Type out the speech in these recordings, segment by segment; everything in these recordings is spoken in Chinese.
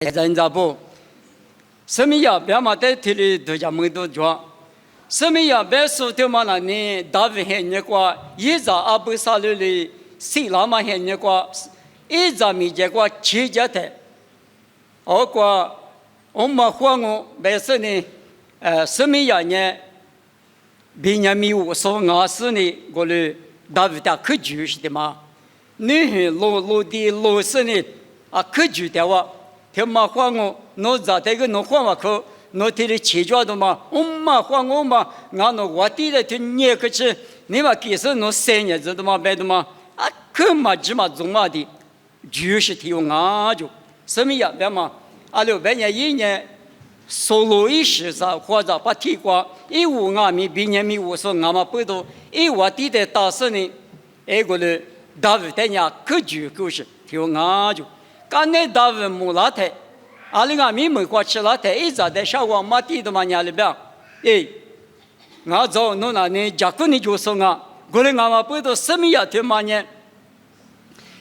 人家不，什么呀？别嘛在体里都讲没多讲，什么呀？别说他妈那呢，大卫很那个，一直阿布萨鲁里，西拉嘛很那个，一直没这个七家的，我个我们黄我别说呢，什么呀呢？别人没有说我是呢，我嘞大卫他可就是的嘛，你落地落是呢，啊可就的哇。他妈换我，我咋这个我换我可，我这里起脚的嘛，我妈换我嘛，俺那我地的就捏个去，你嘛其实我3年子的嘛白的嘛，啊可嘛只嘛中嘛的，就是提我俺就什么呀别嘛，啊600年1年，solo 一时啥或者把提过，一五俺们毕业没我说俺们不都，一我地的大事呢，哎个嘞，大卫在家可就故事提我俺就。刚才大卫木拉台，阿里阿米没过去拉台，一直在小王马地的嘛家里边，哎，我走弄那呢，家姑你就说我，过来俺们不都什么呀？他妈呢？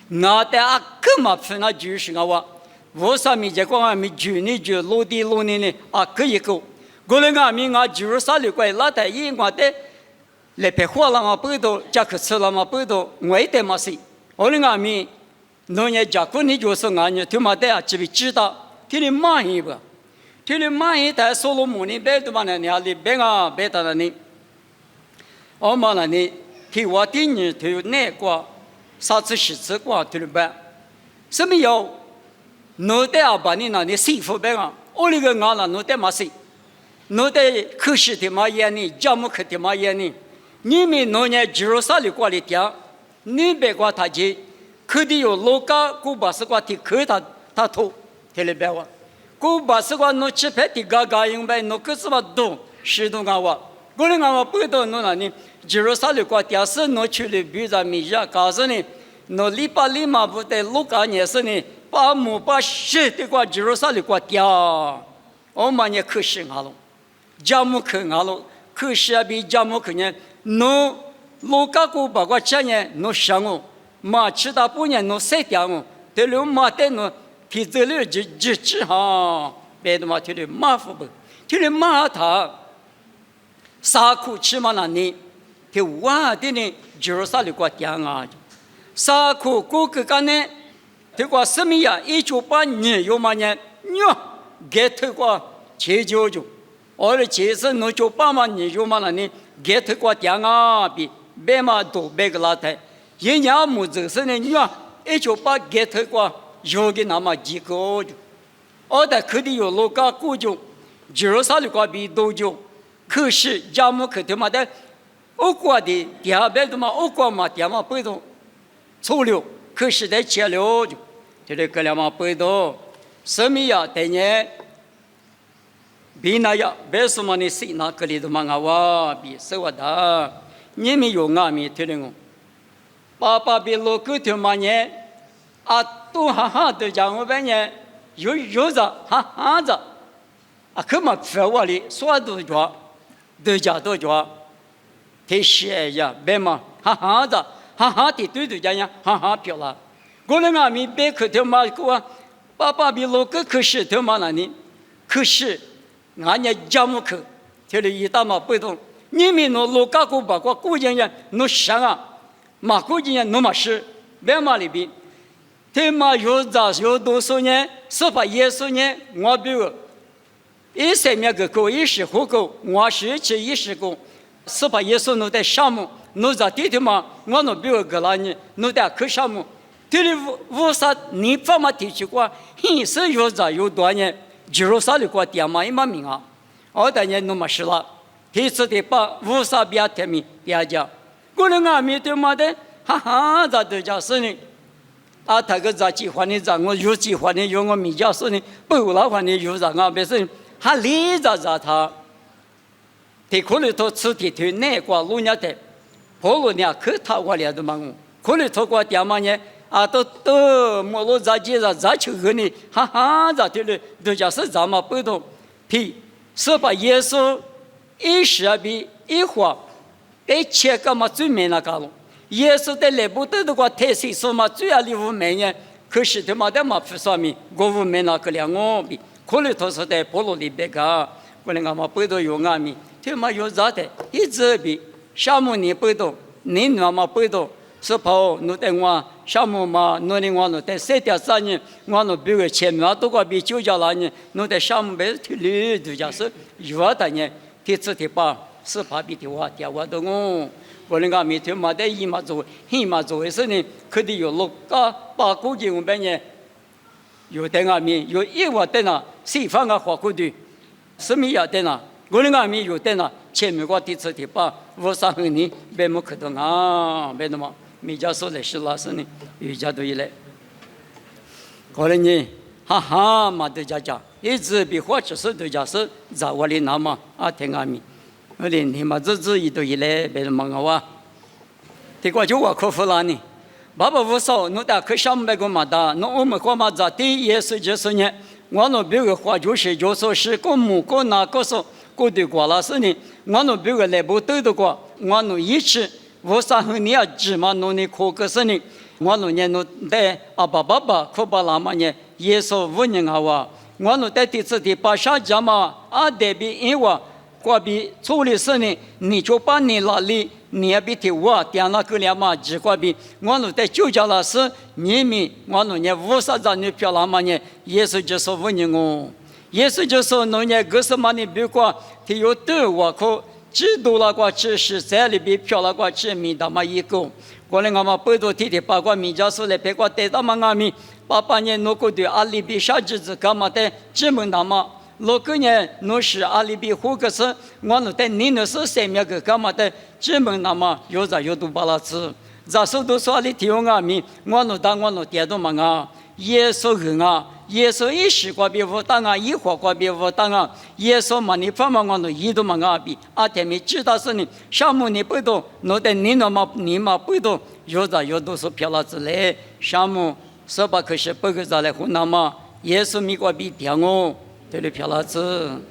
我在阿克嘛分那就是我，我上面这个俺们住呢就落地落呢阿克一个，过来俺们俺就是啥里怪拉台，因我在来拍火了嘛不都，家去吃了嘛不都，我一点嘛事，我来俺们。农业家姑你就是俺呢，他妈的啊，这边知道，这里蚂蚁不？这里蚂蚁在所罗门呢，别的嘛呢，那里别啊别的呢，我们那呢，给我的呢，都有那个啥子事子过对了吧？什么有？侬在阿爸你那里幸福别啊？我那个俺那侬在嘛事？侬在可是的嘛眼呢，家母可的嘛眼呢？你们农业只有啥里过来讲？你别管他去。可的有老家古巴斯瓜提可他头，听了别话，古巴斯瓜侬吃派的嘎嘎用呗，侬可是嘛懂，是懂俺话，过来俺话不懂侬那呢，就是啥里瓜电视侬去了比咱米家告诉你，侬礼拜立马不得老家也是呢，把木把石的瓜就是啥里瓜掉，我们也可是俺了，家木可俺了，可是啊比家木可呢，侬老家古巴瓜吃呢，侬想哦。马吃到半年侬塞掉我，对了马带侬提走了就哈，别的嘛提了马夫不，提了马他，啥苦吃嘛那呢？提哇的呢，就是啥里瓜掉啊？啥苦过个干呢？提过什么呀？1982年有嘛呢？喏，给提过799，我的其实侬98年有嘛那呢？给提过掉啊，比别嘛多别个拉台。人家木就是呢，你看，1998给他过有个那么几个就，我在肯定有老家古就，就是啥的瓜比多就，可是家母可他妈的，我过的第二边的嘛，我过嘛第二嘛不懂，错了，可是在切了就，这个了嘛不懂，什么呀？等年，比那呀，别说嘛你谁那个里头嘛我比什么的，你们有俺们听得我。爸爸比老狗头嘛呢，啊都哈哈都讲我半年有着哈哈着，啊可嘛说我哩说都讲，都讲都讲，太邪呀别嘛哈哈着，哈哈的对对讲呀哈哈漂亮，过来俺们别口头嘛过，爸爸比老狗可是头嘛那呢，可是俺家家母口，这里一大嘛不懂，你们那老家过把过古人呀，侬想啊。马古今年弄嘛是，别嘛里边，他妈有咋有多少年，18、20年，我比如13年个狗15狗，我17、20狗，18、20弄在项目，弄在地头嘛，我弄比如个啦呢，弄在可项目，这里为啥你爸妈提起过，很是有咋有多年，就是啥里过点嘛一嘛名啊，我当年弄嘛是了，第次的把为啥别天命别讲。过来俺们对嘛的，哈哈，咋都讲是呢？啊，他个咋计划呢？咋我有计划呢？有我米家是呢？不老话呢？有咋俺别是，还理咋他？他可能他吃的头那个路伢的，跑路伢可他我俩都忙我，可能他过点嘛呢？啊，都莫路咋接咋去和呢？哈哈，咋对了？都讲是咱们不懂，屁是把耶稣一时比一会。被切个嘛最美那个了，耶稣的来不得的话，太岁数嘛最要礼物每年可是他妈的嘛，不说明国务没那个两我比，可能都是在部落里边个，可能俺们不都有俺们，他妈有啥的，一直比项目你不懂，你那么不懂，是跑弄得我项目嘛，弄得我弄得3.3年，我弄比个前面都个比9家那年，弄得项目被推绿度假是有的呢，第四第八是怕比的话，第二的我。可能俺们他妈的一嘛做，一嘛做的是呢，肯定有6个8个给我们呢，有的俺们有1万的呢，西方的花库的，什么样的呢？可能俺们有的呢，前面个第四第八，我上回呢，别么可多啊，别的嘛，每家说的是老师呢，有家都一来，可能呢，哈哈嘛都讲，一直比或者是都讲是在我的那么啊，听俺们。我连你妈自己都一来，别人忙我，这个就我克服了呢。爸爸我说，侬打可上班个嘛的，侬我们干嘛在第一时就是呢？我侬别个话就是说是个木个那个说，个对过了是呢。我侬别个来不对的过，我侬一直我啥和你要芝麻侬的可个是呢？我侬呢侬在阿爸可把那么呢，耶稣5年啊哇，我侬在第四第八上讲嘛，啊得比因为。过比处理事呢，你就把你那里你也别提我点那个两嘛，只过比我们在就叫那是你们我们呢50张你票那么呢，也是就是问你我，也是就是侬呢个什么呢？比如说，他有对我可制度那个知识在里边票那个知名的嘛一个，过来我们不多提包括民家说来，别个带到嘛我们88年那个对阿里边啥日子干嘛的知名的嘛。6年，侬是阿里比胡个是，我侬在你那是3面个干嘛的？专门那么有在有都把拉吃，在手都说里提我咪，我侬当我侬点都嘛啊，耶稣人啊，耶稣一时过比我当啊，一会过比我当啊，耶稣嘛你方嘛我侬一都嘛啊比，阿天咪知道是你，项目你不懂，侬在你那么你嘛不懂，有在有都是漂拉子嘞，项目18可是不个在来湖南嘛，耶稣咪过比点我。这里漂老子。